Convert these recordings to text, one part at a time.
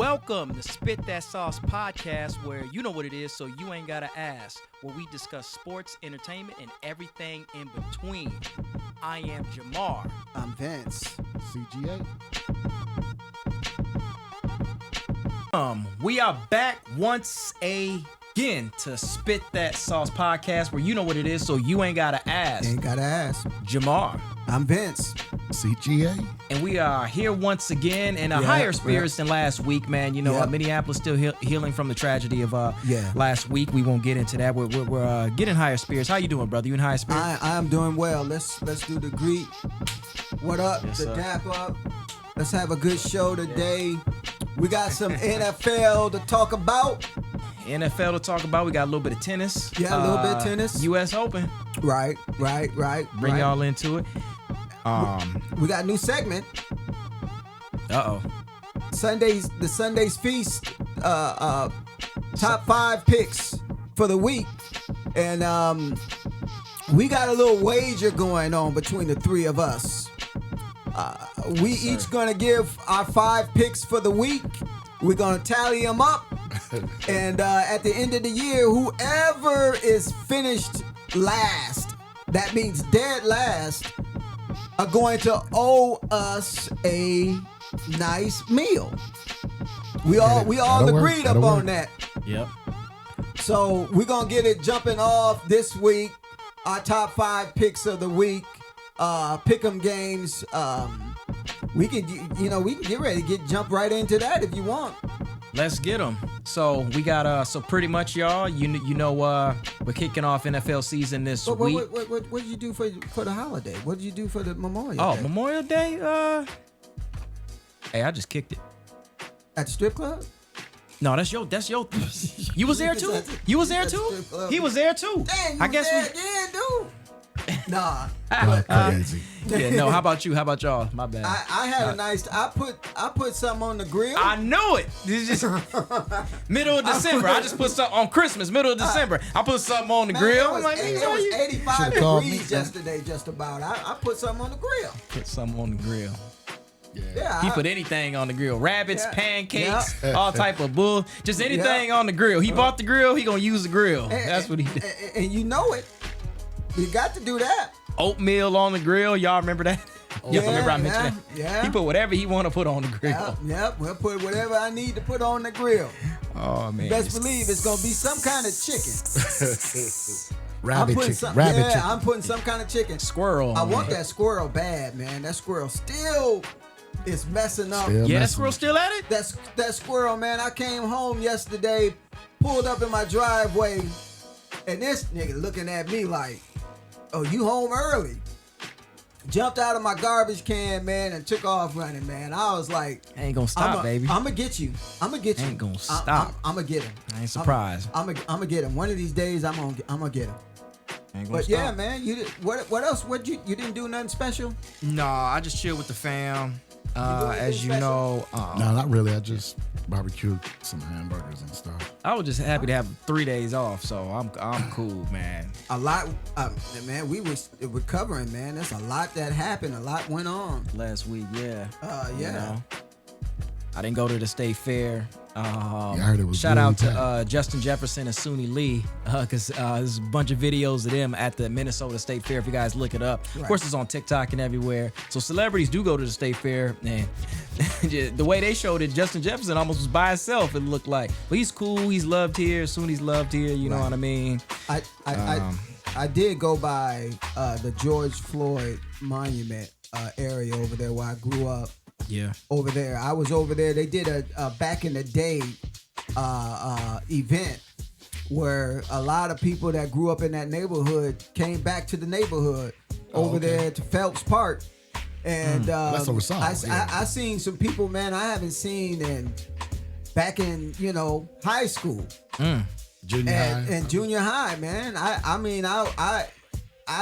Welcome to Spit That Sauce Podcast, where you know what it is, so you ain't gotta ask, where we discuss sports, entertainment, and everything in between. I am Jamar. I'm Vince CGA. We are back once again to Spit That Sauce Podcast, where you know what it is, so you ain't gotta ask. Ain't gotta ask. Jamar. I'm Vince CGA. And we are here once again in higher spirits than last week, man. You know, Minneapolis still healing from the tragedy of last week. We won't get into that. We're getting higher spirits. How you doing, brother? You in higher spirits? I am doing well. Let's do the greet. What up? Yes, the sir. dap up. Let's have a good show today. We got some NFL to talk about. NFL to talk about. We got a little bit of tennis. Yeah, a little bit of tennis. U.S. Open. Right. Bring y'all into it. We got a new segment. Uh-oh. The Sunday's Feast. Top 5 picks for the week. And we got a little wager going on between the three of us. We each gonna give our 5 picks for the week. We're gonna tally them up. And at the end of the year, whoever is finished last, that means dead last, are going to owe us a nice meal. We all agreed upon that. Yep. So we're gonna get it jumping off this week. Our top 5 picks of the week. Pick'em games. We can get ready to jump right into that if you want. Let's get them. So we got so pretty much, y'all. You know we're kicking off NFL season this week. What did you do for the holiday? What did you do for the Memorial Day? Memorial Day. Hey, I just kicked it. At the strip club? No, that's your. You was there too. You was there too. He was there too. Dang, I guess there again, dude. Nah. Crazy. Yeah. No. How about you? How about y'all? My bad. I had a nice. I put something on the grill. I know it. This is just middle of December. I just put something on Christmas. Middle of December. I put something on the grill. It was 85 degrees yesterday, just about. I put something on the grill. Put something on the grill. Yeah. He put anything on the grill. Rabbits, pancakes, all type of bull. Just anything on the grill. He bought the grill. He gonna use the grill. That's what he did. And you know it. You got to do that. Oatmeal on the grill. Y'all remember that? Y'all remember I mentioned that? Yeah. He put whatever he want to put on the grill. Yep. We'll put whatever I need to put on the grill. Oh, man. Best believe it's going to be some kind of chicken. Rabbit chicken. I'm putting some kind of chicken. Squirrel. I want that squirrel bad, man. That squirrel still is messing up. That squirrel still at it? That squirrel, man. I came home yesterday, pulled up in my driveway, and this nigga looking at me like, oh, you home early. Jumped out of my garbage can, man, and took off running, man. I was like, I ain't gonna stop, baby. I'm gonna get you. Ain't gonna stop. I'm gonna get him. I ain't surprised. I'm gonna get him. One of these days, I'm gonna get him. Ain't gonna But stop. yeah, man, you did, what else? You didn't do nothing special? No, I just chill with the fam. anything As you special? know, No, not really. I just barbecued some hamburgers and stuff. I was just happy to have 3 days off, so I'm cool, man. A lot, man. We was recovering, man. That's a lot that happened. A lot went on. Last week, yeah. Yeah. You know? I didn't go to the state fair. I heard it was Shout out really to Justin Jefferson and Suni Lee, because there's a bunch of videos of them at the Minnesota State Fair. If you guys look it up, Right. Of course, it's on TikTok and everywhere. So celebrities do go to the state fair, and the way they showed it, Justin Jefferson almost was by himself. It looked like, but he's cool. He's loved here. Suni's loved here. You know Right. what I mean? I did go by the George Floyd Monument area over there where I grew up. Yeah. Over there, I was over there. They did a back in the day event where a lot of people that grew up in that neighborhood came back to the neighborhood over there to Phelps Park, and That's what we saw. I seen some people, man, I haven't seen back in high school. Junior high. And junior high, man. I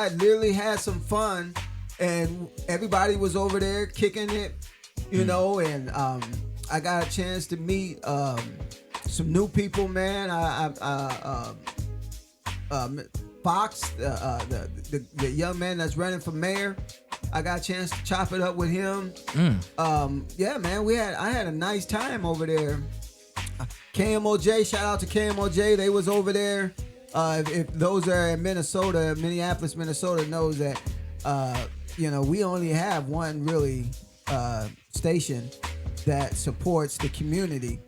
literally had some fun, and everybody was over there kicking it, and I got a chance to meet some new people, man. Fox, the young man that's running for mayor, I got a chance to chop it up with him. Yeah, man, I had a nice time over there. KMOJ, shout out to KMOJ. They was over there. If those are in Minnesota, Minneapolis, Minnesota knows that, we only have one really station that supports the community,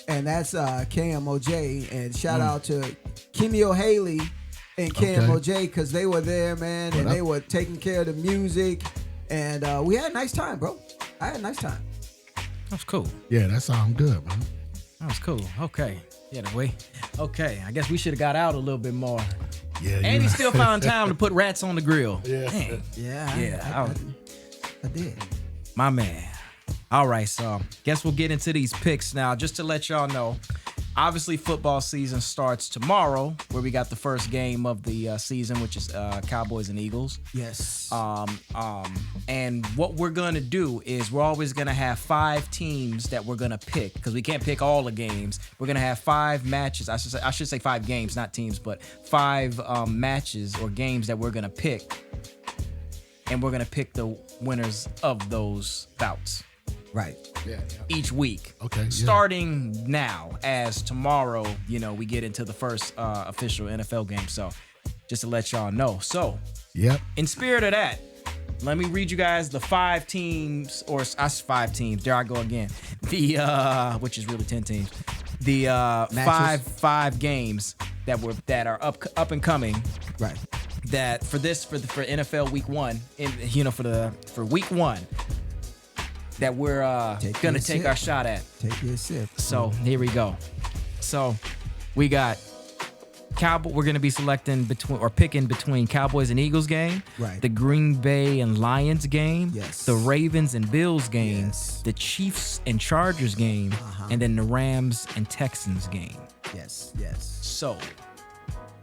and that's KMOJ. And shout out to Kimmy O'Haley and KMOJ because they were there, man, and they were taking care of the music, and we had a nice time, bro. I had a nice time. That's cool. Yeah, that sounds good, man. That was cool. Okay. Yeah, okay. I guess we should have got out a little bit more. Yeah. And he still found time to put rats on the grill. Yeah. Dang. Yeah. I did. My man. All right, so guess we'll get into these picks now. Just to let y'all know, obviously football season starts tomorrow, where we got the first game of the season, which is Cowboys and Eagles. Yes. And what we're gonna do is we're always gonna have 5 teams that we're gonna pick because we can't pick all the games. We're gonna have 5 matches. I should say 5 games, not teams, but 5 matches or games that we're gonna pick, and we're gonna pick the winners of those bouts. Right. Yeah. Each week. Okay. Yeah. Starting now, as tomorrow, we get into the first official NFL game. So, just to let y'all know. So, yep. In spirit of that, let me read you guys the 5 teams, or us 5 teams. There I go again. The which is really 10 teams. The five games that are up and coming. Right. That for NFL Week 1, for Week 1. That we're gonna take our shot at. Take your sip. So here we go. So we got we're gonna be picking between Cowboys and Eagles game, right? The Green Bay and Lions game, yes. The Ravens and Bills game, yes. The Chiefs and Chargers game, and then the Rams and Texans game. Yes. So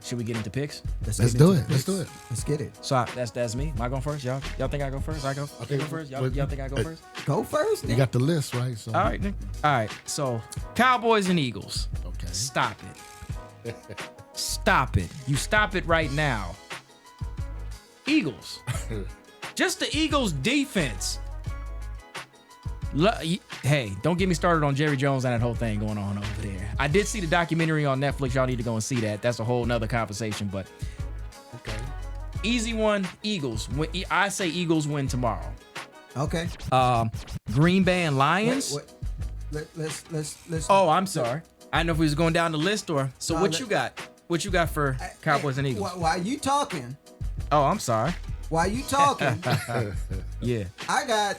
should we get into picks? Let's do it. Let's get it. So that's me. Am I going first? Y'all think I go first? I go. Okay. Go first. Y'all think I go first? Go first. You got the list, right? So. All right, Nick. All right. So Cowboys and Eagles. Okay. Stop it. Stop it. You stop it right now. Eagles. Just the Eagles defense. Hey, don't get me started on Jerry Jones and that whole thing going on over there. I did see the documentary on Netflix. Y'all need to go and see that. That's a whole nother conversation, but okay. Easy one, Eagles. I say Eagles win tomorrow. Okay. Green Bay and Lions. Let's. Oh, I'm sorry. I didn't know if we was going down the list or. So what you got? What you got for Cowboys and Eagles? While you talking? Oh, I'm sorry. While you talking? Yeah. I got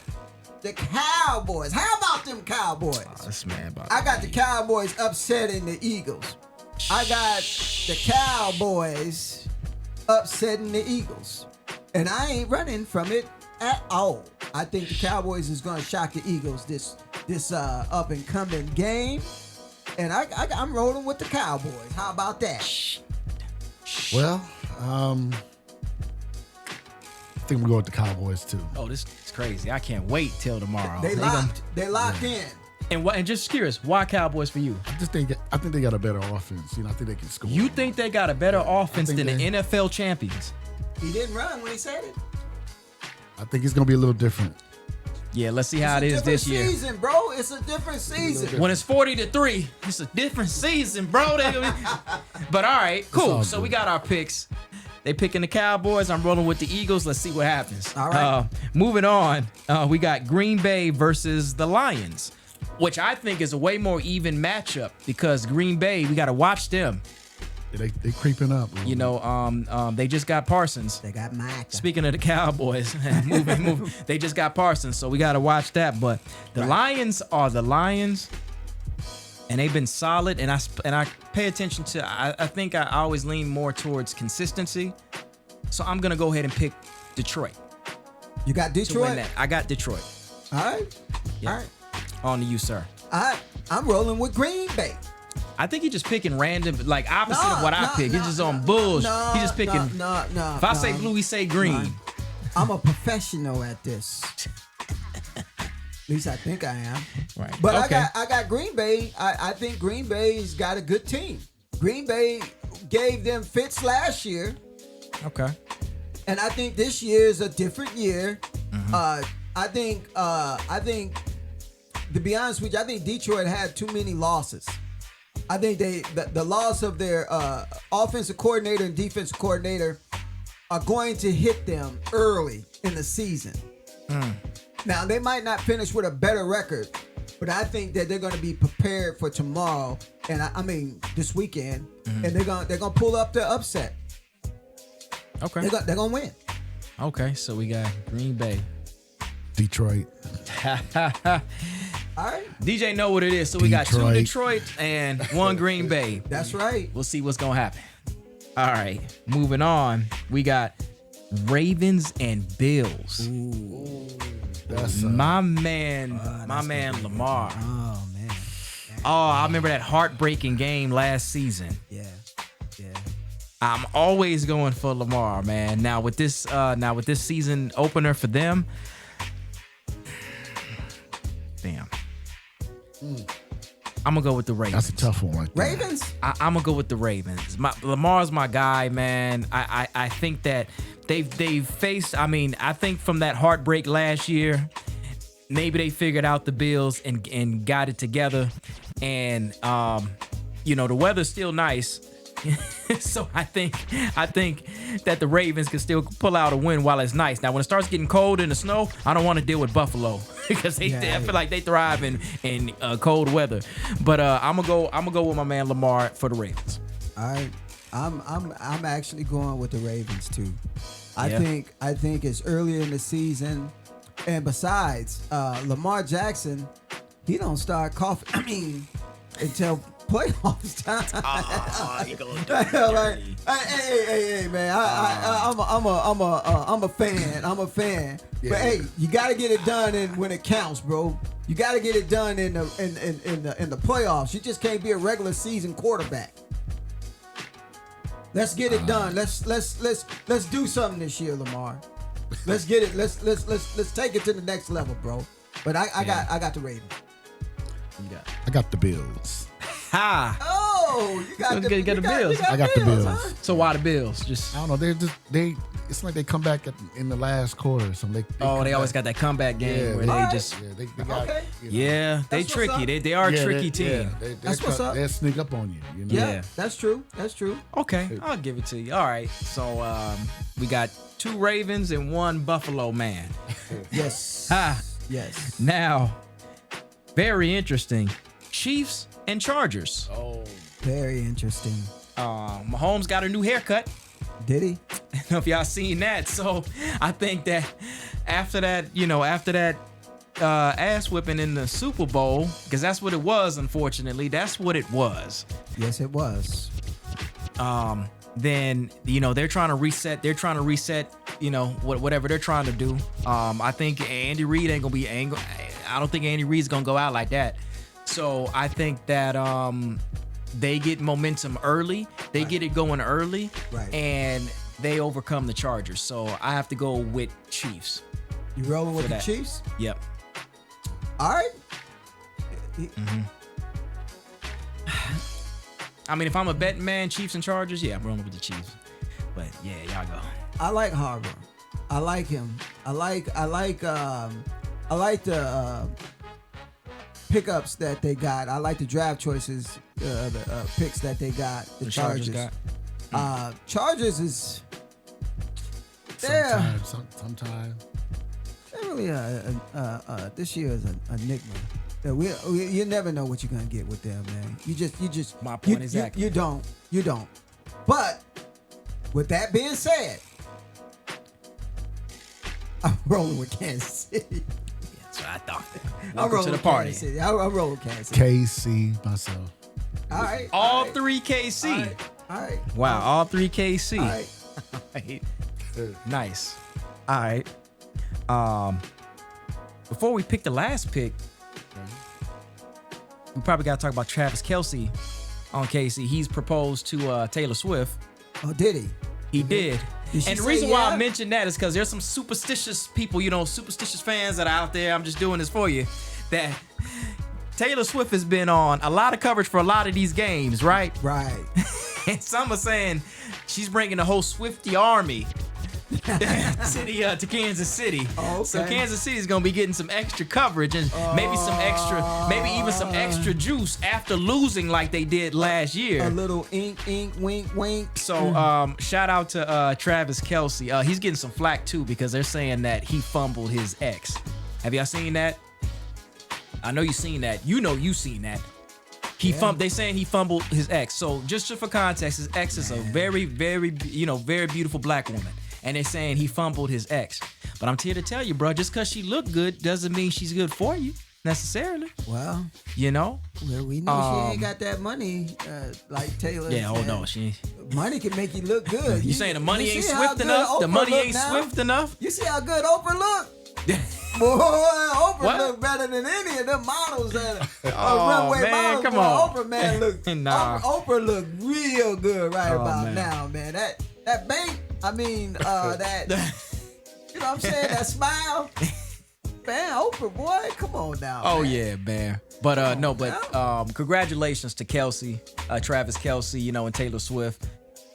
the Cowboys. How about them Cowboys? Oh, this man about I got the Cowboys upsetting the Eagles. I got the Cowboys upsetting the Eagles. And I ain't running from it at all. I think the Cowboys is going to shock the Eagles this up and coming game. And I'm rolling with the Cowboys. How about that? Well, I think we'll go with the Cowboys too. Oh, this is crazy. I can't wait till tomorrow. They locked in. And just curious, why Cowboys for you? I think they got a better offense. I think they can score. You think they got a better offense than the NFL champions? He didn't run when he said it. I think it's gonna be a little different. Yeah, let's see how it is this year. It's a different season, bro. It's a different season. When it's 40-3, it's a different season, bro. But all right, cool. So we got our picks. They picking the Cowboys. I'm rolling with the Eagles. Let's see what happens. All right. Moving on, we got Green Bay versus the Lions, which I think is a way more even matchup because Green Bay, we got to watch them. They creeping up. They just got Parsons. They got Mike. Speaking of the Cowboys, moving. They just got Parsons, so we got to watch that. But the Lions are the Lions, and they've been solid. And I pay attention to. I think I always lean more towards consistency. So I'm gonna go ahead and pick Detroit. You got Detroit? To win that. I got Detroit. All right. Yeah. All right. On to you, sir. I'm rolling with Green Bay. I think he's just picking random, like opposite of what I pick. He's just on bullshit. He's just picking. If I say blue, he say green. I'm a professional at this. At least I think I am. Right. But okay. I got Green Bay. I think Green Bay's got a good team. Green Bay gave them fits last year. Okay. And I think this year is a different year. I think to be honest with you, I think Detroit had too many losses. I think the loss of their offensive coordinator and defensive coordinator are going to hit them early in the season. Now they might not finish with a better record, but I think that they're going to be prepared for tomorrow, and I mean this weekend, and they're gonna pull up the upset. Okay, they're gonna win. Okay, so we got Green Bay, Detroit. All right, DJ know what it is. So we got 2 Detroit and 1 Green Bay. That's right. We'll see what's gonna happen. All right, moving on. We got Ravens and Bills. Ooh. That's my man Lamar. Oh man. Oh, I remember that heartbreaking game last season. Yeah. I'm always going for Lamar, man. Now with this season opener for them, damn. I'm gonna go with the Ravens. That's a tough one, right there. Ravens? I'm gonna go with the Ravens. Lamar's my guy, man. I think that they've faced. I mean, I think from that heartbreak last year, maybe they figured out the Bills and got it together. And the weather's still nice. So I think that the Ravens can still pull out a win while it's nice. Now, when it starts getting cold in the snow, I don't want to deal with Buffalo because I feel like they thrive in cold weather. But I'm gonna go with my man Lamar for the Ravens. All right, I'm actually going with the Ravens too. I think it's earlier in the season, and besides, Lamar Jackson, he don't start coughing. I mean, until playoffs time. Like, hey, man. I'm a fan. Yeah. But hey, you gotta get it done when it counts, bro. You gotta get it done in the playoffs. You just can't be a regular season quarterback. Let's get it done. Let's do something this year, Lamar. Let's get it. Let's take it to the next level, bro. But I got the Ravens. I got the Bills. Ha! Oh, you got the Bills. I got the Bills. Huh? So why the Bills? Just I don't know. They it's like they come back in the last quarter. So they always got that comeback game where they just they got okay. they That's tricky. They are a tricky team. That's what's up. They'll sneak up on you. You know? Yeah, that's true. Okay, I'll give it to you. All right, so we got 2 Ravens and 1 Buffalo man. Yes. Yes. Now, very interesting. Chiefs and Chargers. Oh, very interesting. Mahomes got a new haircut. Did he? I don't know if y'all seen that. So I think that after that ass whipping in the Super Bowl, because that's what it was, unfortunately. That's what it was. Yes, it was. Then they're trying to reset. Whatever they're trying to do. I think Andy Reid ain't gonna be angry. I don't think Andy Reid's gonna go out like that. So I think that they get momentum early. They get it going early, and they overcome the Chargers. So I have to go with Chiefs. You rolling with the Chiefs? Yep. All right. I mean, if I'm a betting man, Chiefs and Chargers, yeah, I'm rolling with the Chiefs. But yeah, y'all go. I like Harbaugh. I like him. I like the pickups that they got. I like the draft choices, the picks that they got. The Chargers got. Chargers is sometimes. They're really this year is an enigma. You never know what you're gonna get with them, man. You just. My point exactly. You don't. But with that being said, I'm rolling with Kansas City. That's what I thought. Welcome to the party. Kansas City. I'm rolling with Kansas City. KC myself. All right. All 3 KC. All right. Wow. All 3 KC. All right. Nice. All right. Before we pick the last pick, we probably got to talk about Travis Kelce on KC. He's proposed to Taylor Swift. Oh, did he? He did. And the reason why I mentioned that is because there's some superstitious people, superstitious fans that are out there. I'm just doing this for you. That Taylor Swift has been on a lot of coverage for a lot of these games, right? Right. And some are saying she's bringing the whole Swiftie army to Kansas City. Oh, okay. So Kansas City is gonna be getting some extra coverage and maybe even some extra juice after losing like they did last year. A little ink, wink, wink. So shout out to Travis Kelce. He's getting some flack too because they're saying that he fumbled his ex. Have y'all seen that? I know you seen that. You know you seen that. They saying he fumbled his ex. So just for context, his ex is a very, very, very beautiful black woman. And they're saying he fumbled his ex. But I'm here to tell you, bro, just because she look good doesn't mean she's good for you necessarily. Well, Well, we know she ain't got that money like Taylor. Yeah, said. no, she ain't. Money can make you look good. You saying the money ain't swift enough? The money ain't swift enough? You see how good Oprah look? Boy, Oprah look better than any of them models that runway models. Come on. Oprah, man, look. Nah. Oprah look real good about now, man. That bank, that you know what I'm saying? That smile. Man, Oprah, boy, come on now. Oh, man. yeah, man. But congratulations to Kelce, Travis Kelce, and Taylor Swift.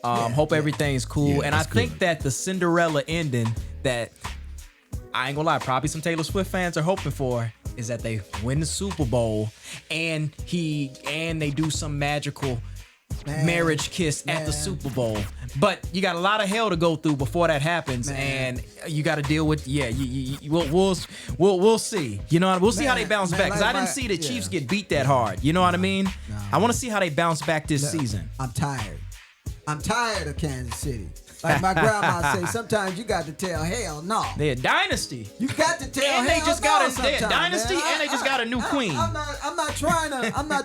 Hope everything's cool. Yeah, and I think good. that the Cinderella ending that I ain't gonna lie, probably some Taylor Swift fans are hoping for is that they win the Super Bowl and they do some magical marriage kiss at the Super Bowl. But you got a lot of hell to go through before that happens, and you got to deal with. We'll see. You know, we'll see how they bounce back because I didn't see the Chiefs get beat that hard. You know what I mean? I want to see how they bounce back this season. I'm tired of Kansas City. Like my grandma say, sometimes you got to tell hell no. They're a dynasty. You got to tell and hell they just no got sometimes, a dynasty, man. and they just got a new queen. I'm not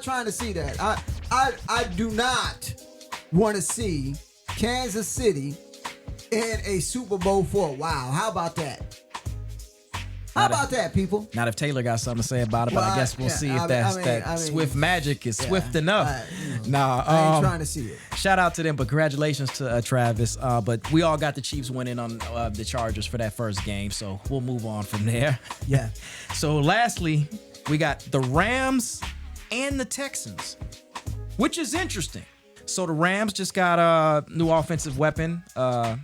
trying to see that. I do not want to see Kansas City in a Super Bowl for a while. How about that? How about that, people? Not if Taylor got something to say about it, but I guess we'll see if that Swift magic is swift enough. I ain't trying to see it. Shout out to them, but congratulations to Travis. But we all got the Chiefs winning on the Chargers for that first game, so we'll move on from there. Yeah. So lastly, we got the Rams and the Texans, which is interesting. So the Rams just got a new offensive weapon. I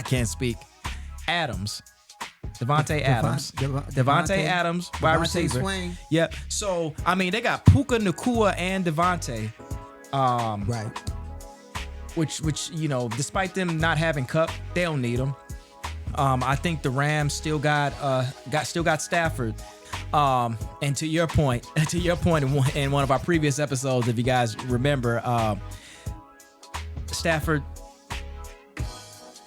can't speak. Devontae Adams, wide receiver. Swain. Yep. So they got Puka Nacua and Devontae. Right. Which despite them not having Cup, they don't need them. I think the Rams still got Stafford. And to your point in one of our previous episodes, if you guys remember, Stafford.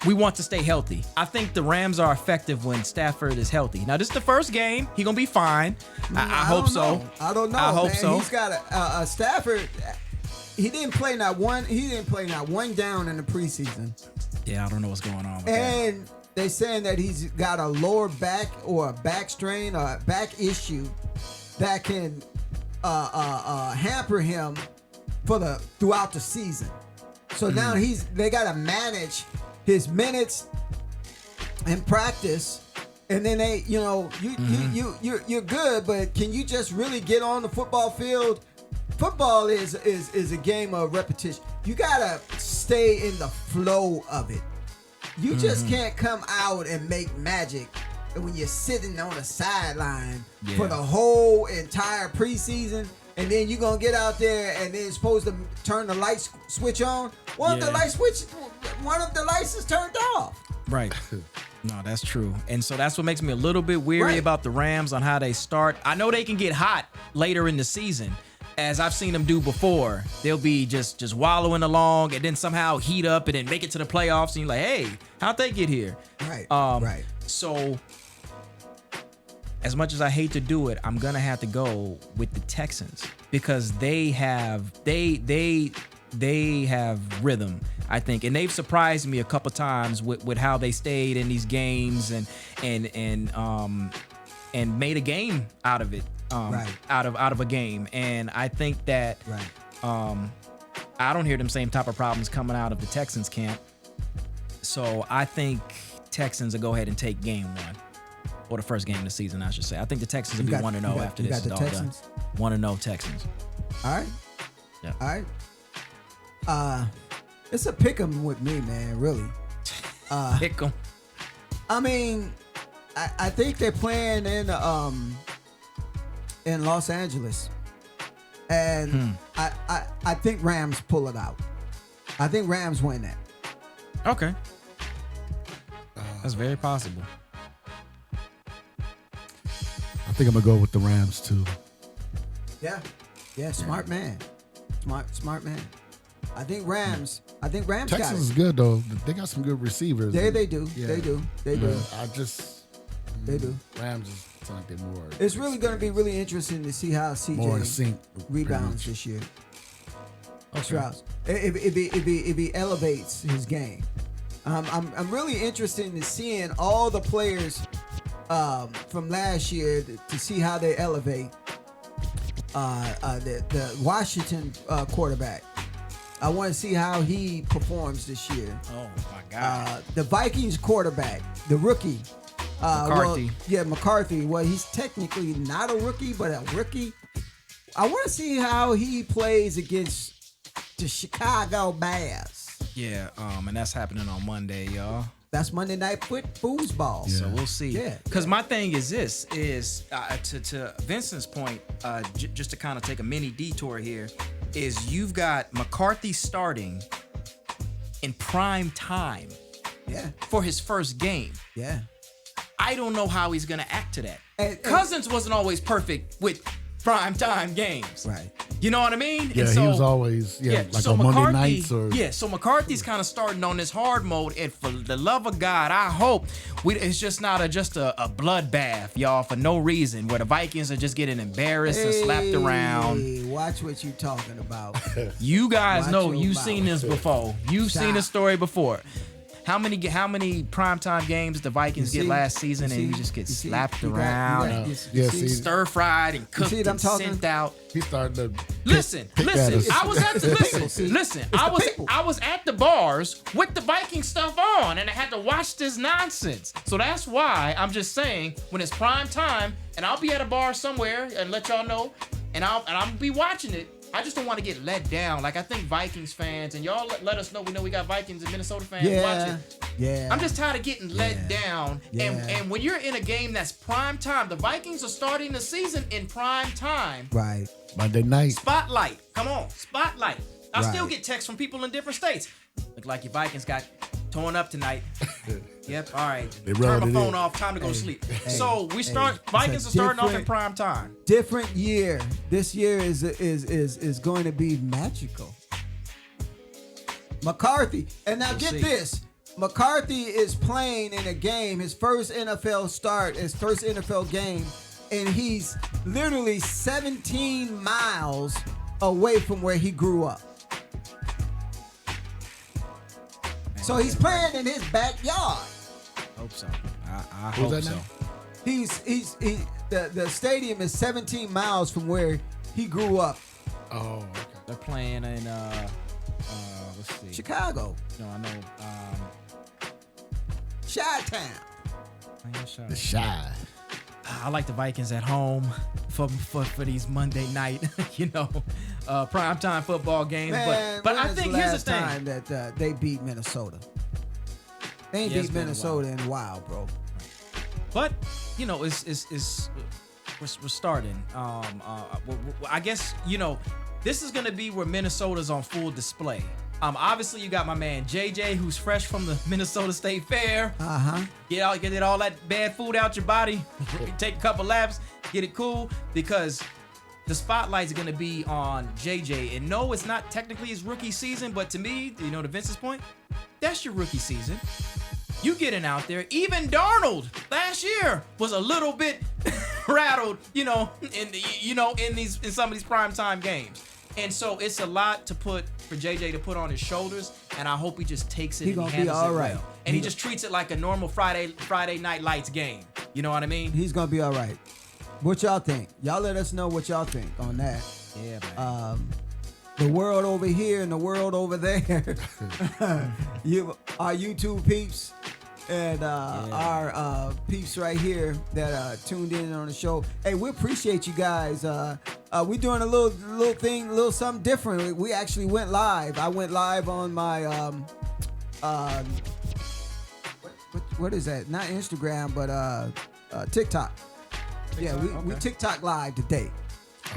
We want to stay healthy. I think the Rams are effective when Stafford is healthy. Now, this is the first game. He's going to be fine. I hope so. I don't know. I hope man. so. He's got a Stafford. He didn't play not one down in the preseason. Yeah, I don't know what's going on with and they're saying that he's got a lower back or a back strain or a back issue that can hamper him throughout the season. So now they got to manage his minutes in practice, and then you're good, but can you just really get on the football field? Football is a game of repetition. You gotta stay in the flow of it. You just can't come out and make magic when you're sitting on the sideline for the whole entire preseason. And then you're going to get out there and then supposed to turn the light switch on. One of the lights is turned off. Right. No, that's true. And so that's what makes me a little bit weary about the Rams on how they start. I know they can get hot later in the season, as I've seen them do before. They'll be just wallowing along and then somehow heat up and then make it to the playoffs. And you're like, hey, how'd they get here? Right. Right. So as much as I hate to do it, I'm gonna have to go with the Texans because they have rhythm, I think, and they've surprised me a couple times with how they stayed in these games and made a game out of it, out of a game, and I think that I don't hear them same type of problems coming out of the Texans camp, so I think Texans will go ahead and take game one. Or the first game of the season, I should say. I think the Texans will be 1-0 after this is all done. 1-0 Texans. All right. Yeah. All right. It's a pick 'em with me, man. Really. Pick 'em. I mean, I think they're playing in Los Angeles, and I think Rams pull it out. I think Rams win that. Okay. That's very possible. I think I'm gonna go with the Rams too. Yeah, smart man, smart man. I think Rams. Texas got it. is good though. They got some good receivers. They do. Yeah. They do. They do. Rams is sound like they're more. It's really going to be really interesting to see how CJ rebounds this year. Strauss, if he elevates his game, I'm really interested in seeing all the players from last year to see how they elevate. The Washington quarterback. I want to see how he performs this year. Oh my God! The Vikings quarterback, the rookie. McCarthy. McCarthy. Well, he's technically not a rookie, but a rookie. I want to see how he plays against the Chicago Bears. Yeah, and that's happening on Monday, y'all. That's Monday Night Football. Yeah. So we'll see. Yeah. Because my thing is this, to Vincent's point, just to kind of take a mini detour here, is you've got McCarthy starting in prime time. Yeah. For his first game. Yeah. I don't know how he's going to act to that. And Cousins wasn't always perfect with prime time games. Right. You know what I mean? Yeah, and so, he was always like so on McCarthy, Monday nights or so McCarthy's kind of starting on this hard mode, and for the love of God, I hope it's just not a bloodbath, y'all, for no reason, where the Vikings are just getting embarrassed and slapped around. Watch what you talking about. You guys know you've mouth. seen this before. You've seen this story before. How many primetime games the Vikings get last season, and you just get slapped around, stir fried and cooked and sent out. He started to listen. I was at the bars with the Viking stuff on, and I had to watch this nonsense. So that's why I'm just saying, when it's prime time, and I'll be at a bar somewhere and let y'all know, and I'll be watching it. I just don't want to get let down. Like, I think Vikings fans, and y'all let us know. We know we got Vikings and Minnesota fans watching. Yeah. I'm just tired of getting let down. Yeah. And when you're in a game that's prime time, the Vikings are starting the season in prime time. Right. Monday night. Spotlight. Come on. Spotlight. I still Right. get texts from people in different states. Look like your Vikings got torn up tonight. Yep. All right. They Turn rubbed my it phone in. off. Time to go sleep. Hey, So we start. it's Vikings a are starting off in different- prime time. Different year. This year is going to be magical. McCarthy, and now get this. McCarthy is playing in a game, his first NFL start, his first NFL game, and he's literally 17 miles away from where he grew up. So he's playing in his backyard. Hope so. I Who's hope that so. now? The stadium is 17 miles from where he grew up. Oh, okay. They're playing in let's see. Chicago. No, I know. Chi-Town. The Shy. I like the Vikings at home for these Monday night, primetime football games. Man, but I when is think the here's last the thing. time that they beat Minnesota. They ain't Yeah, it's beat been a Minnesota in a while, bro. But we're starting. I guess this is gonna be where Minnesota's on full display. Obviously you got my man JJ, who's fresh from the Minnesota State Fair. Get all that bad food out your body. Take a couple laps, get it cool, because the spotlight's gonna be on JJ. And no, it's not technically his rookie season, but to me, to Vince's point, that's your rookie season. You getting out there. Even Darnold last year was a little bit rattled, in some of these primetime games. And so it's a lot for JJ to put on his shoulders, and I hope he just takes it and he handles it well. And he just treats it like a normal Friday Night Lights game. You know what I mean? He's gonna be all right. What y'all think? Y'all let us know what y'all think on that. Yeah, man. The world over here and the world over there. Our YouTube peeps, and our peeps right here that tuned in on the show. Hey, we appreciate you guys. We're doing a little thing, something different. We actually went live. I went live on my what is that? Not Instagram, but TikTok. Yeah, we TikTok live today.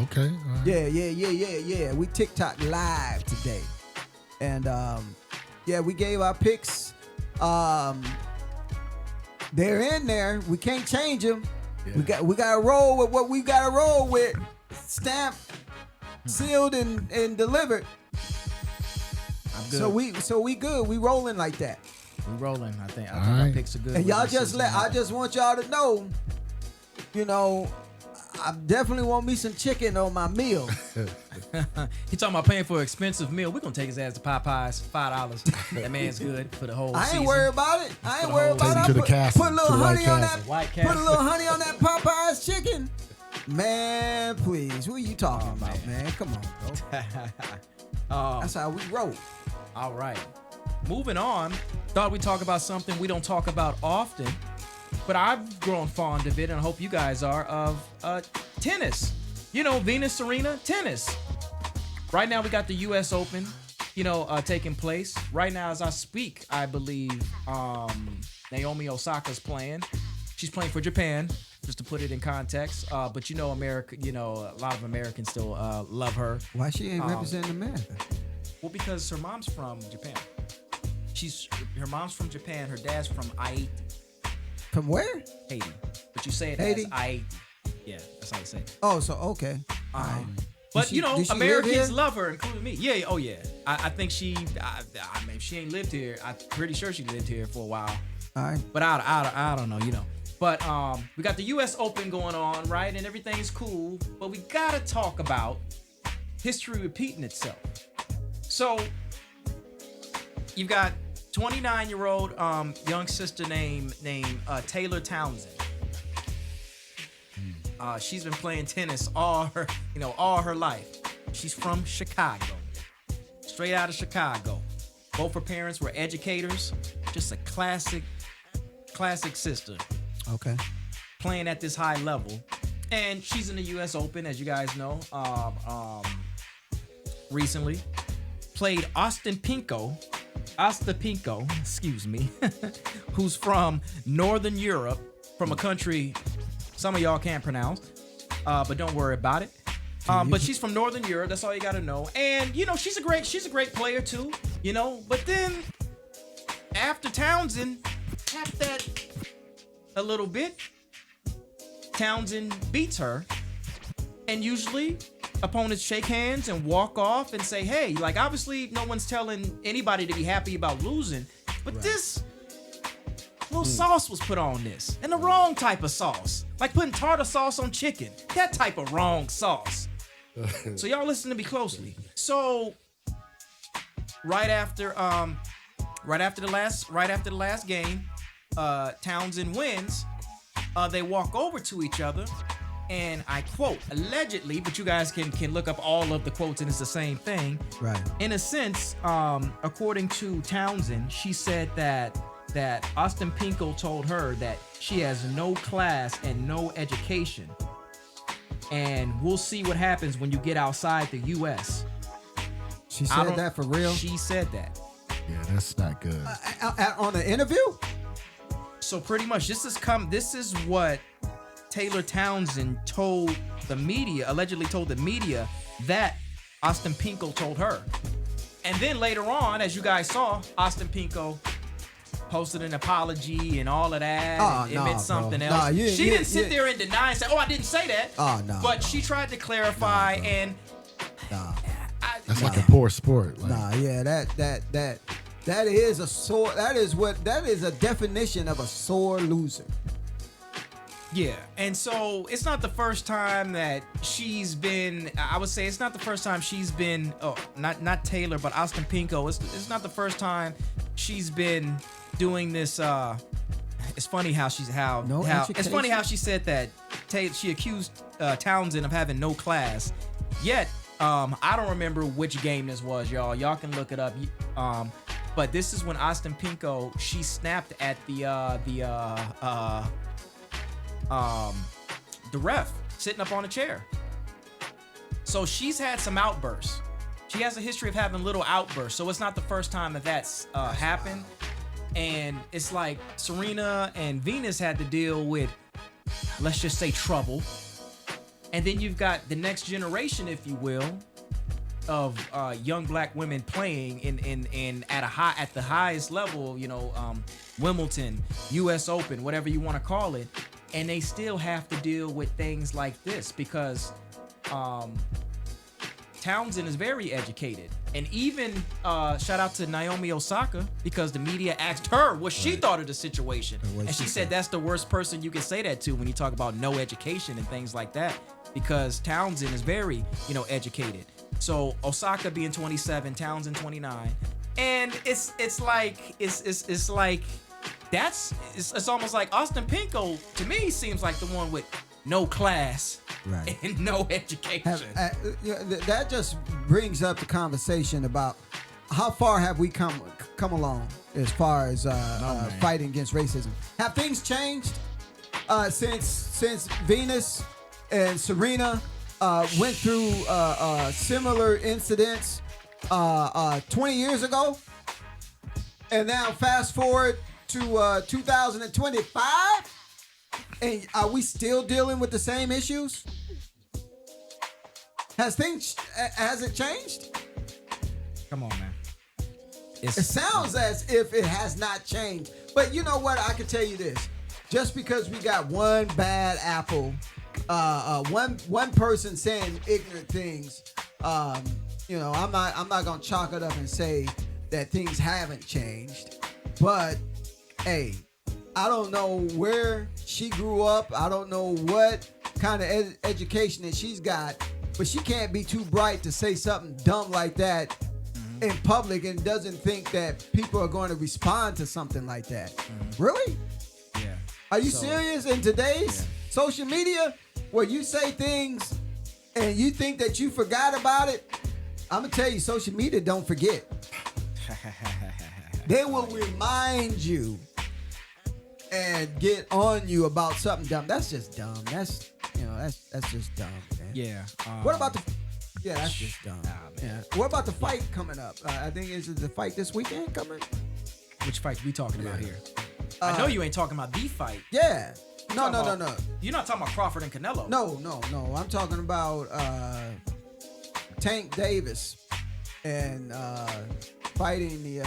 Okay. Right. Yeah. We TikTok live today, and we gave our picks. They're in there. We can't change them. Yeah. We got to roll with what we got to roll with. Stamped, sealed, and delivered. I'm good. So we good. We rolling like that. We rolling. I think our picks are good. And y'all I just want y'all to know, I definitely want me some chicken on my meal. He talking about paying for an expensive meal. We're going to take his ass to Popeyes, $5. That man's good for the whole season. I ain't worried about it. Put a little honey on that. Put a little honey on that Popeyes chicken. Man, please. Who are you talking about, man? Come on, bro. That's how we roll. All right. Moving on. Thought we'd talk about something we don't talk about often, but I've grown fond of it, and I hope you guys are, of tennis. Venus Arena, tennis. Right now we got the U.S. Open, taking place. Right now as I speak, I believe Naomi Osaka's playing. She's playing for Japan, just to put it in context. But America, a lot of Americans still love her. Why she ain't representing America? Well, because her mom's from Japan. Her mom's from Japan. Her dad's from Haiti. From where? Haiti. But you say it Haiti? as Haiti. Yeah, that's how you say it. Oh, so okay. But Americans love her, including me. Yeah. Oh yeah. I think she. I mean, she ain't lived here. I'm pretty sure she lived here for a while. All right. But I don't know. But we got the U.S. Open going on, right? And everything's cool. But we gotta talk about history repeating itself. So you've got 29-year-old young sister named Taylor Townsend. She's been playing tennis all her life. She's from Chicago, straight out of Chicago. Both her parents were educators. Just a classic sister. Okay. Playing at this high level, and she's in the U.S. Open, as you guys know. Recently played Ostapenko, who's from Northern Europe, from a country some of y'all can't pronounce, but don't worry about it. But she's from Northern Europe. That's all you got to know. And she's a great player too. But then after Townsend tapped that a little bit, Townsend beats her, and usually opponents shake hands and walk off and say, hey, like, obviously no one's telling anybody to be happy about losing, but right. This little sauce was put on this, and the wrong type of sauce, like putting tartar sauce on chicken, that type of wrong sauce. So y'all listen to me closely. So right after the last game, Townsend wins. They walk over to each other, and I quote, allegedly, but you guys can look up all of the quotes and it's the same thing. Right. In a sense, according to Townsend, she said that Ostapenko told her that she has no class and no education, and we'll see what happens when you get outside the U.S. She said that for real? She said that. Yeah, that's not good. On an interview? So pretty much, this is what Taylor Townsend told the media, allegedly told the media, that Ostapenko told her. And then later on, as you guys saw, Ostapenko posted an apology and all of that. It meant something else. She didn't sit there and deny and say, "Oh, I didn't say that." But she tried to clarify and. That's like a poor sport. Like. That is a sore. That is a definition of a sore loser. Yeah, and so it's not the first time that she's been. I would say it's not the first time she's been. Oh, not Taylor, but Ostapenko. It's not the first time she's been doing this. It's funny how it's funny how she said that she accused Townsend of having no class. Yet, I don't remember which game this was, y'all. Y'all can look it up. But this is when Ostapenko, she snapped at the ref sitting up on a chair. So she's had some outbursts. She has a history of having little outbursts. So it's not the first time that that's happened. And it's like Serena and Venus had to deal with, let's just say, trouble. And then you've got the next generation, if you will, of young black women playing in at the highest level, Wimbledon, U.S. Open, whatever you want to call it, and they still have to deal with things like this because Townsend is very educated, and even shout out to Naomi Osaka because the media asked her what she thought of the situation, and she said that's the worst person you can say that to when you talk about no education and things like that, because Townsend is very educated. So Osaka being 27, Townsend 29, and it's almost like Ostapenko to me seems like the one with no class and no education. That just brings up the conversation about how far have we come along as far as fighting against racism. Have things changed since Venus and Serena went through similar incidents 20 years ago, and now fast forward to 2025, and are we still dealing with the same issues? Has it changed? Come on, man. It sounds as if it has not changed, but you know what? I can tell you this: just because we got one bad apple. One person saying ignorant things, I'm not gonna chalk it up and say that things haven't changed, but hey, I don't know where she grew up, I don't know what kind of education that she's got, but she can't be too bright to say something dumb like that in public and doesn't think that people are going to respond to something like that. Really? Yeah. Are you serious? In today's social media, where you say things and you think that you forgot about it, I'm going to tell you, social media don't forget. They will remind you and get on you about something dumb. That's just dumb. That's just dumb, man. Yeah. What about that's just dumb. Yeah. What about the fight coming up? I think is the fight this weekend coming? Which fight we talking about here? I know you ain't talking about the fight. Yeah. No. You're not talking about Crawford and Canelo. No. I'm talking about Tank Davis and fighting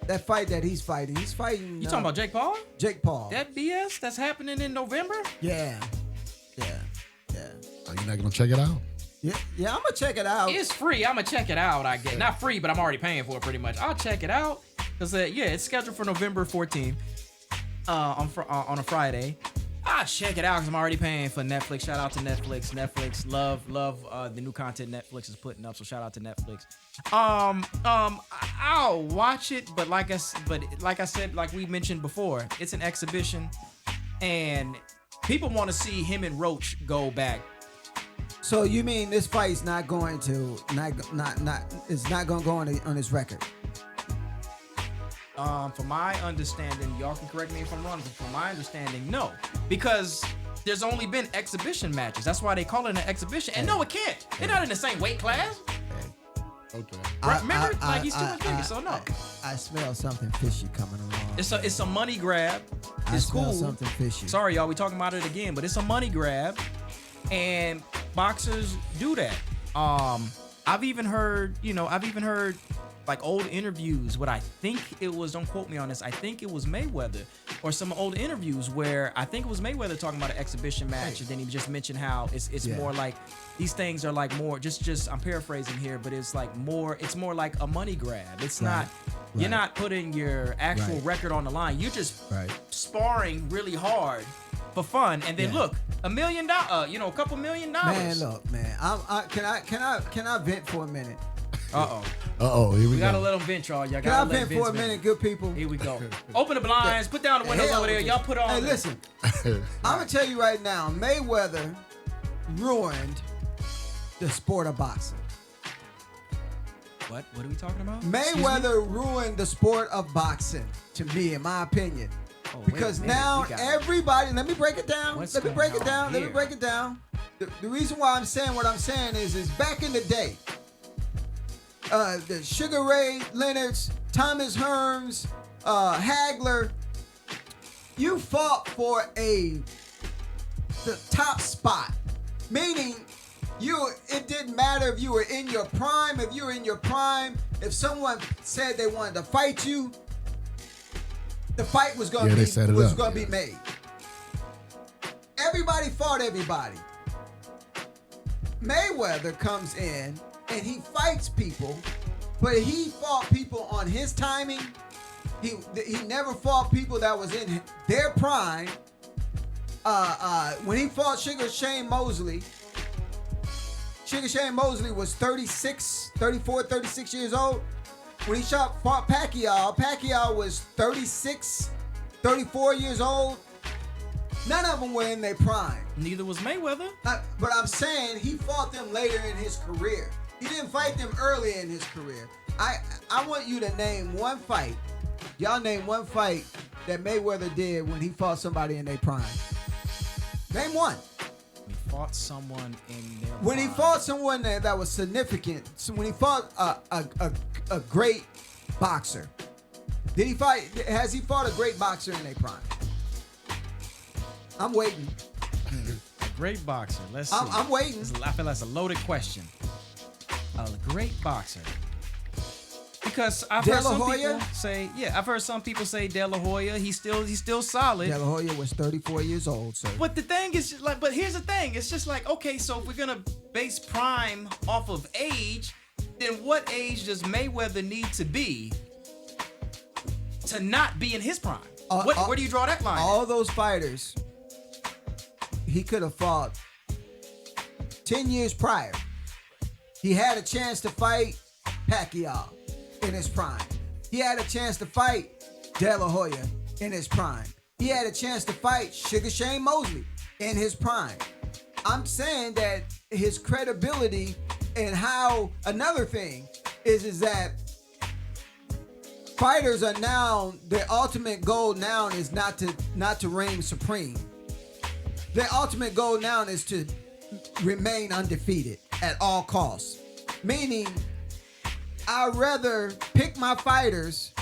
that fight that he's fighting. He's fighting. You talking about Jake Paul? Jake Paul. That BS that's happening in November? Yeah. Are you not gonna check it out? Yeah, I'm gonna check it out. It's free. I'm gonna check it out. I get not free, but I'm already paying for it pretty much. I'll check it out because it's scheduled for November 14th on a Friday. I'll check it out because I'm already paying for Netflix. Shout out to Netflix. Netflix love the new content Netflix is putting up. So shout out to Netflix. I'll watch it, but like I said, like we mentioned before, it's an exhibition, and people want to see him and Roach go back. So you mean this fight's not going to it's not going to go on his record? From my understanding, y'all can correct me if I'm wrong, but from my understanding, no. Because there's only been exhibition matches. That's why they call it an exhibition. And no, it can't. They're not in the same weight class. Okay. Remember, he's 250, so no. I smell something fishy coming along. It's a money grab. It's cool. Something fishy. Sorry, y'all, we talking about it again, but it's a money grab, and boxers do that. I've even heard like old interviews. What I think it was, don't quote me on this, I think it was Mayweather or some old interviews where I think it was Mayweather talking about an exhibition match, and then he just mentioned how it's more like these things are like more just I'm paraphrasing here, but it's more like a money grab. It's not you're not putting your actual record on the line. You're just sparring really hard for fun, and then look, $1 million, a couple $1 million. Man, look, man, can I vent for a minute? Here we gotta let them vent, y'all. Y'all Can I vent for a minute, good people? Here we go. Open the blinds, put down the windows over there. Y'all put on. Hey, listen, I'm gonna tell you right now, Mayweather ruined the sport of boxing. What are we talking about? Mayweather ruined the sport of boxing, to me, in my opinion. Because now everybody, let me break it down. Let me break it down. The reason why I'm saying what I'm saying is back in the day, the Sugar Ray Leonards, Thomas Hearns, Hagler, you fought for the top spot, meaning it didn't matter if you were in your prime. If you were in your prime, if someone said they wanted to fight you, the fight was going to be made. Everybody fought everybody. Mayweather comes in and he fights people, but he fought people on his timing. He never fought people that was in their prime. When he fought Sugar Shane Mosley was 34, 36 years old. When he fought Pacquiao was 36, 34 years old. None of them were in their prime. Neither was Mayweather. But I'm saying he fought them later in his career. He didn't fight them early in his career. I want you to name one fight. Y'all name one fight that Mayweather did when he fought somebody in their prime. Name one. He fought someone in their prime. When he fought someone that was significant, when he fought a great boxer, has he fought a great boxer in their prime? I'm waiting. A great boxer. Let's see. I'm waiting. I feel that's a loaded question. A great boxer. Because I've heard some people say, I've heard some people say De La Hoya. He's still solid. De La Hoya was 34 years old, sir. But the thing is, but here's the thing. It's just like, okay, so if we're gonna base prime off of age, then what age does Mayweather need to be to not be in his prime? Where do you draw that line? All those fighters, he could have fought 10 years prior. He had a chance to fight Pacquiao in his prime. He had a chance to fight De La Hoya in his prime. He had a chance to fight Sugar Shane Mosley in his prime. I'm saying that his credibility and how another thing is that fighters are now, their ultimate goal now is not to reign supreme. Their ultimate goal now is to remain undefeated at all costs. Meaning, I'd rather pick my fighters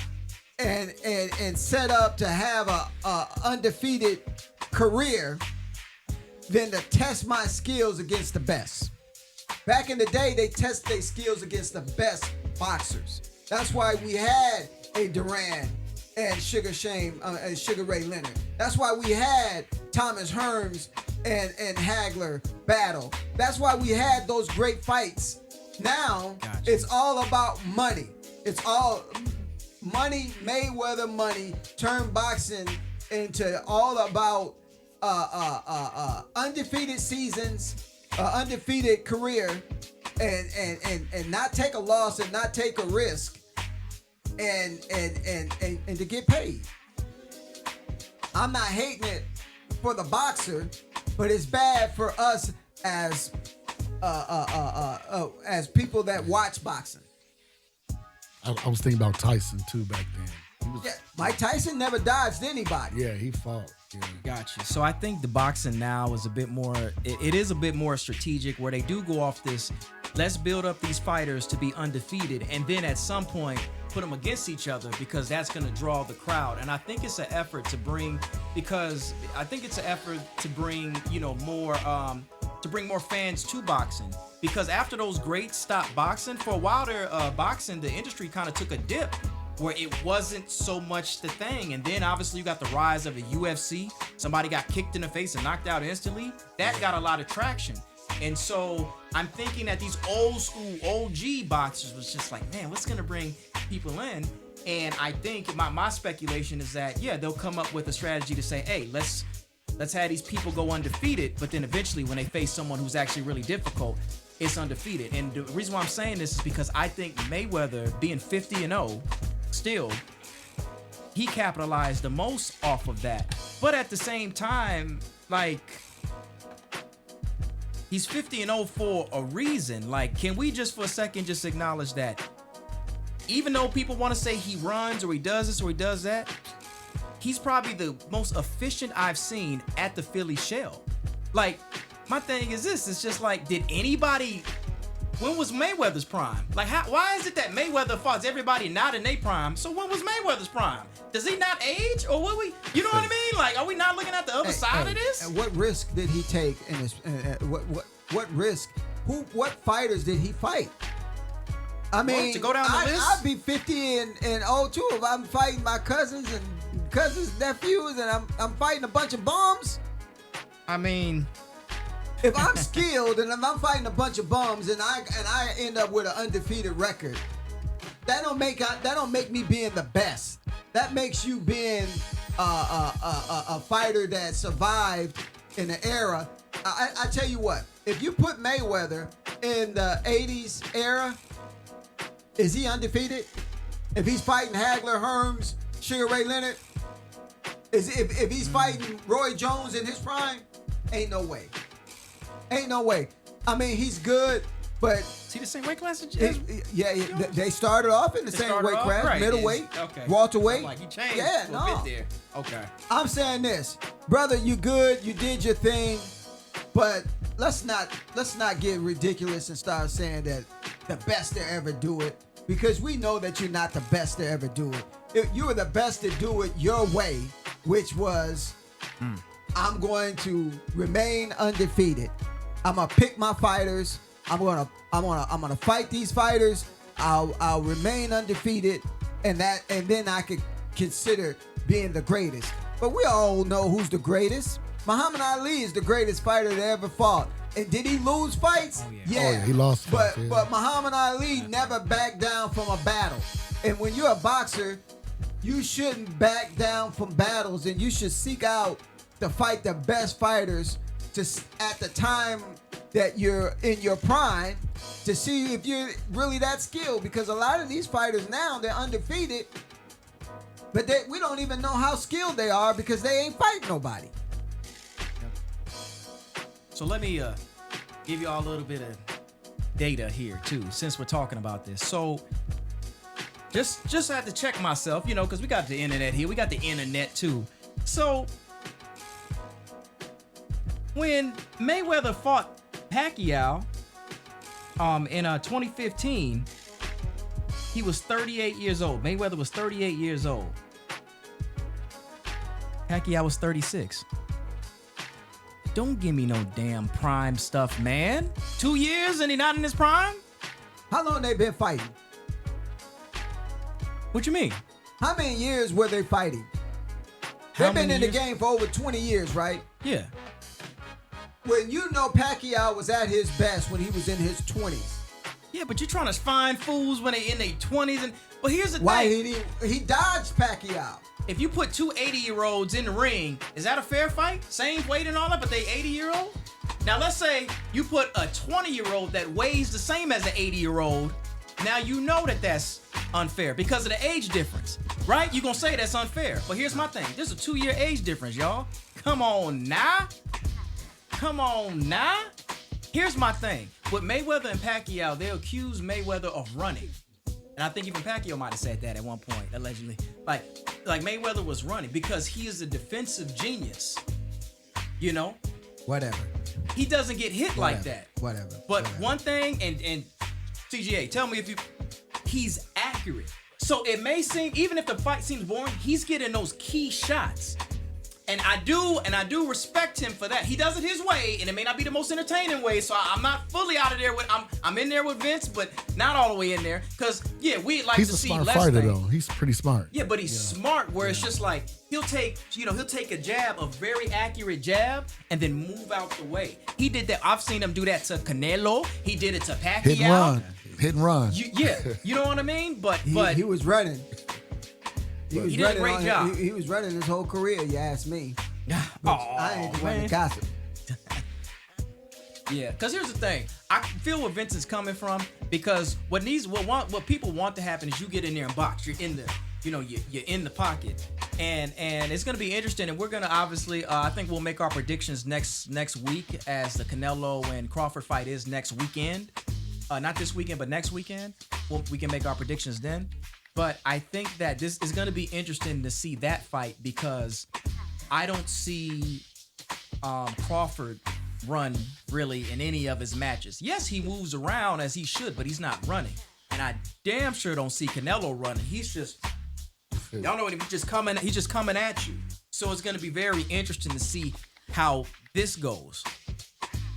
and set up to have a undefeated career than to test my skills against the best. Back in the day, they test their skills against the best boxers. That's why we had a Duran and Sugar Ray Leonard. That's why we had Thomas Hearns and Hagler battle. That's why we had those great fights. Now, It's all about money. It's all money, Mayweather money, turned boxing into all about undefeated seasons, undefeated career, and not take a loss and not take a risk, and to get paid. I'm not hating it for the boxer, but it's bad for us as people that watch boxing. I was thinking about Tyson too back then. Mike Tyson never dodged anybody. Yeah, he fought. Yeah. Gotcha. So I think the boxing now is a bit more. It is a bit more strategic, where they do go off this. Let's build up these fighters to be undefeated, and then at some point put them against each other, because that's going to draw the crowd. And I think it's an effort to bring, more to bring more fans to boxing. Because after those greats stopped boxing, for a while there, boxing, the industry kind of took a dip where it wasn't so much the thing. And then obviously you got the rise of the UFC. Somebody got kicked in the face and knocked out instantly. That got a lot of traction. And so I'm thinking that these old school OG boxers was just like, man, what's gonna bring people in? And I think my speculation is that, they'll come up with a strategy to say, hey, let's have these people go undefeated, but then eventually when they face someone who's actually really difficult, it's undefeated. And the reason why I'm saying this is because I think Mayweather, being 50-0, still, he capitalized the most off of that. But at the same time, like, he's 50-0 for a reason. Like, can we just for a second just acknowledge that even though people want to say he runs or he does this or he does that, he's probably the most efficient I've seen at the Philly shell. Like, my thing is this. It's just like, did anybody... When was Mayweather's prime? Like, why is it that Mayweather fought everybody not in their prime? So when was Mayweather's prime? Does he not age, or what we? You know what I mean? Like, are we not looking at the other side of this? And what risk did he take in this? What risk? What fighters did he fight? I mean, to go down the list? I'd be 50 and 02 if I'm fighting my cousins and cousins' nephews, and I'm fighting a bunch of bums. I mean. If I'm skilled and if I'm fighting a bunch of bums and I end up with an undefeated record, that don't make me being the best. That makes you being a fighter that survived in the era. I tell you what, if you put Mayweather in the 80s era, is he undefeated? If he's fighting Hagler, Hearns, Sugar Ray Leonard, if he's fighting Roy Jones in his prime, ain't no way. Ain't no way. I mean, he's good, but... Is he the same weight class as they started off in the same weight class, right, middleweight, welterweight. Like he changed a bit there. Okay. I'm saying this. Brother, you good, you did your thing, but let's not get ridiculous and start saying that the best to ever do it, because we know that you're not the best to ever do it. If you were the best to do it your way, which was... I'm going to remain undefeated. I'm gonna pick my fighters. I'm gonna fight these fighters. I'll remain undefeated, and then I could consider being the greatest. But we all know who's the greatest. Muhammad Ali is the greatest fighter that ever fought. And did he lose fights? Oh, yeah, he lost fights. But Muhammad Ali never backed down from a battle. And when you're a boxer, you shouldn't back down from battles, and you should seek out to fight the best fighters at the time that you're in your prime, to see if you're really that skilled. Because a lot of these fighters now, they're undefeated, but we don't even know how skilled they are because they ain't fighting nobody. So let me give you all a little bit of data here too, since we're talking about this. So just have to check myself, because we got the internet here. We got the internet too. So when Mayweather fought Pacquiao in 2015, he was 38 years old. Mayweather was 38 years old. Pacquiao was 36. Don't give me no damn prime stuff, man. 2 years and he not in his prime? How long they been fighting? What you mean? How many years were they fighting? They've been in the game for over 20 years, right? Yeah. When Pacquiao was at his best when he was in his 20s. Yeah, but you're trying to find fools when they in their 20s. But here's the thing. He dodged Pacquiao. If you put two 80-year-olds in the ring, is that a fair fight? Same weight and all that, but they 80-year-old? Now, let's say you put a 20-year-old that weighs the same as an 80-year-old. Now, you know that that's unfair because of the age difference, right? You're going to say that's unfair. But here's my thing. There's a 2-year age difference, y'all. Come on now. Here's my thing. With Mayweather and Pacquiao, they accuse Mayweather of running. And I think even Pacquiao might have said that at one point, allegedly. Like Mayweather was running because he is a defensive genius. Whatever. He doesn't get hit like that. Whatever. But one thing, and CGA, tell me he's accurate. So it may seem, even if the fight seems boring, he's getting those key shots. And I do respect him for that. He does it his way, and it may not be the most entertaining way. So I'm not fully out of there with. I'm in there with Vince, but not all the way in there. Cause we'd like to see less. He's a smart fighter though. He's pretty smart. Yeah, but he's smart. Where it's just like he'll take a jab, a very accurate jab, and then move out the way. He did that. I've seen him do that to Canelo. He did it to Pacquiao. Hit and run. You know what I mean? But he was running. He did a great job. He was running his whole career, you ask me. I ain't the one to gossip. Yeah, because here's the thing. I feel where Vince is coming from, because what people want to happen is you get in there and box. You're in the, you're in the pocket. And it's going to be interesting, and we're going to obviously, I think we'll make our predictions next week as the Canelo and Crawford fight is next weekend. not this weekend, but next weekend. We can make our predictions then. But I think that this is going to be interesting to see that fight because I don't see Crawford run really in any of his matches. Yes, he moves around as he should, but he's not running. And I damn sure don't see Canelo running. He's just, y'all know what he's just coming at you. So it's going to be very interesting to see how this goes.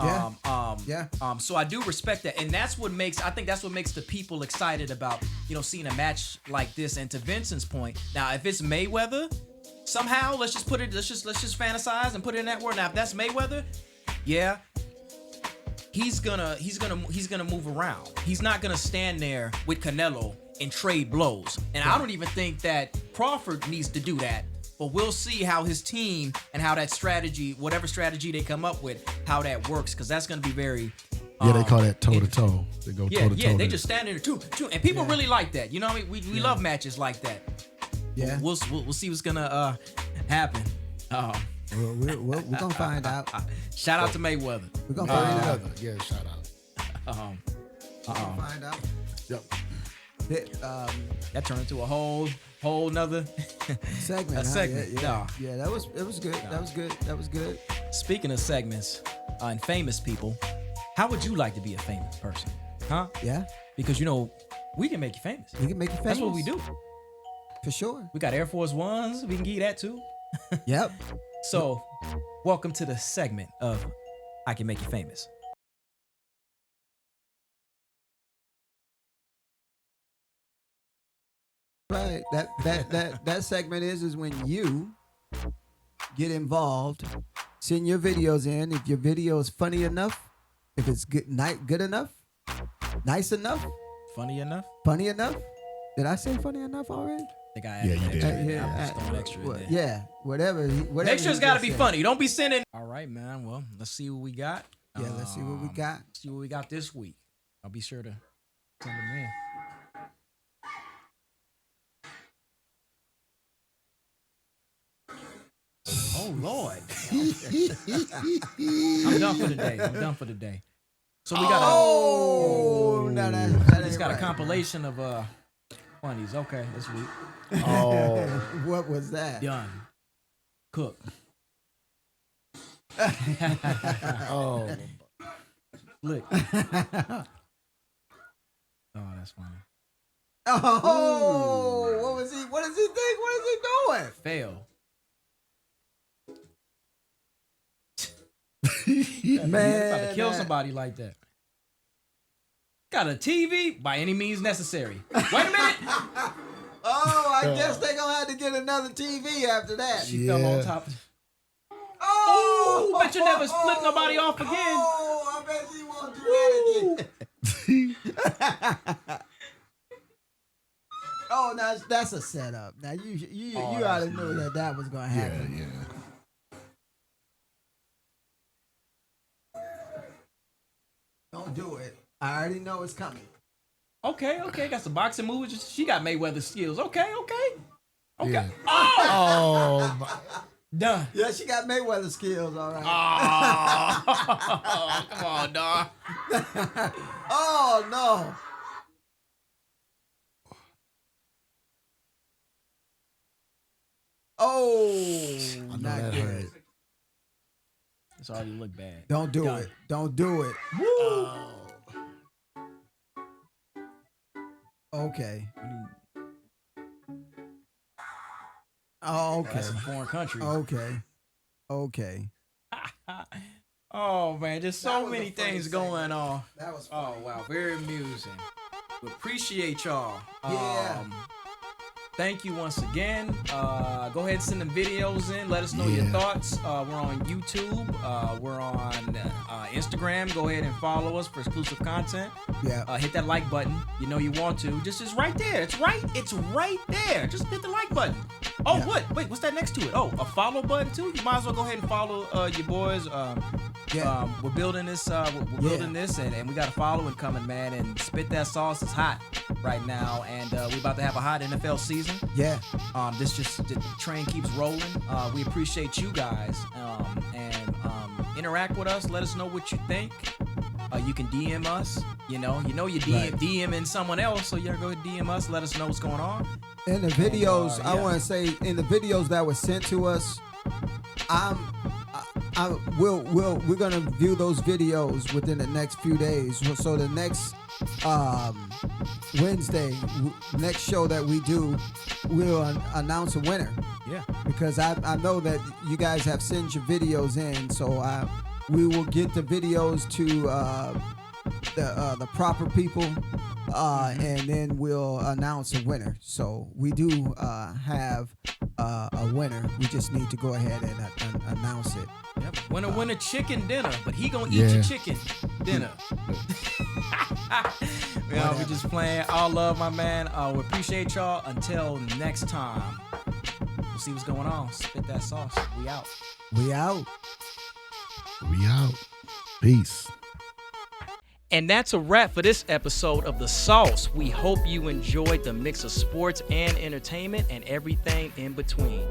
So I do respect that, and that's what makes the people excited about seeing a match like this. And to Vincent's point, now if it's Mayweather, somehow let's just fantasize and put it in that word. Now if that's Mayweather, yeah, he's gonna move around. He's not gonna stand there with Canelo and trade blows. And I don't even think that Crawford needs to do that. But we'll see how his team and how that strategy, whatever strategy they come up with, how that works, because that's going to be very. They call that toe to toe. They go toe to toe. Yeah, they just stand in there two, and people really like that. You know, what I mean, we love matches like that. Yeah, we'll see what's gonna happen. We're gonna find out. Shout out to Mayweather. We're gonna find out. Yeah, shout out. We're gonna find out. Yep. That turned into a whole nother segment. Yeah, that was good. No. That was good. Speaking of segments and famous people, how would you like to be a famous person? Huh? Yeah. Because we can make you famous. We can make you famous. That's what we do. For sure. We got Air Force Ones. We can give you that too. Yep. So, welcome to the segment of I Can Make You Famous. Right. That segment is when you get involved, send your videos in. If your video is funny enough, if it's good enough, nice enough, funny enough. Did I say funny enough already? I think I added you did. I'm just throwing extra in there. Yeah, whatever. Make sure it's got to be funny. Don't be sending. All right, man. Well, let's see what we got. Yeah, let's see what we got. See what we got this week. I'll be sure to send them in. Oh, Lord. I'm done for the day. So we got it's got a compilation of funnies. Okay, this week. Oh. What was that? Done. Cook. Oh. Lick. Oh, that's funny. Oh, what does he think? What is he doing? Fail. Man, about to kill somebody like that. Got a TV by any means necessary. Wait a minute. Oh, I guess they gonna have to get another TV after that. She fell on top. Oh, bet you never split nobody off again. Oh, I bet you won't do that again. Oh, now that's a setup. Now you already knew that was gonna happen. Yeah. Don't do it. I already know it's coming. Okay. Got some boxing moves. She got Mayweather skills. Okay. Yeah. Oh, done. Yeah, she got Mayweather skills, all right. Oh, come on, dog. Oh, no. Oh, not good. It's already look bad. Don't do Done. it. Don't do it. Woo. Okay. Oh, okay. That's a foreign country. Okay. Oh, man, there's so many things going on. That was funny. Oh, wow, very amusing. We appreciate y'all. Yeah. Thank you once again. Go ahead and send them videos in. Let us know your thoughts. We're on YouTube. We're on Instagram. Go ahead and follow us for exclusive content. Yeah. Hit that like button. You know you want to. Just it's right there. It's right there. Just hit the like button. Oh, Yeah. what? Wait, what's that next to it? Oh, a follow button too. You might as well go ahead and follow your boys. We're building this. We're building this, and we got a following coming, man. And Spit That Sauce is hot right now, and we're about to have a hot NFL season. Yeah. The train keeps rolling. We appreciate you guys, and interact with us. Let us know what you think. You can DM us. You DMing someone else, so you go DM us. Let us know what's going on. In the videos, I want to say, in the videos that were sent to us, we're gonna view those videos within the next few days. So the next Wednesday, next show that we do, we'll announce a winner. Yeah. Because I know that you guys have sent your videos in, so we will get the videos to the proper people, and then we'll announce a winner. So we do have a winner. We just need to go ahead and announce it. Yep. Winner chicken dinner, but he gonna eat your chicken dinner. We just playing. All love, my man. We appreciate y'all. Until next time, we'll see what's going on. Spit that sauce. We out. We out. We out. Peace. And that's a wrap for this episode of The Sauce. We hope you enjoyed the mix of sports and entertainment and everything in between.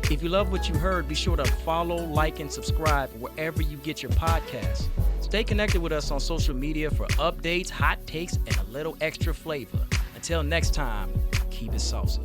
If you love what you heard, be sure to follow, like, and subscribe wherever you get your podcasts. Stay connected with us on social media for updates, hot takes, and a little extra flavor. Until next time, keep it saucy.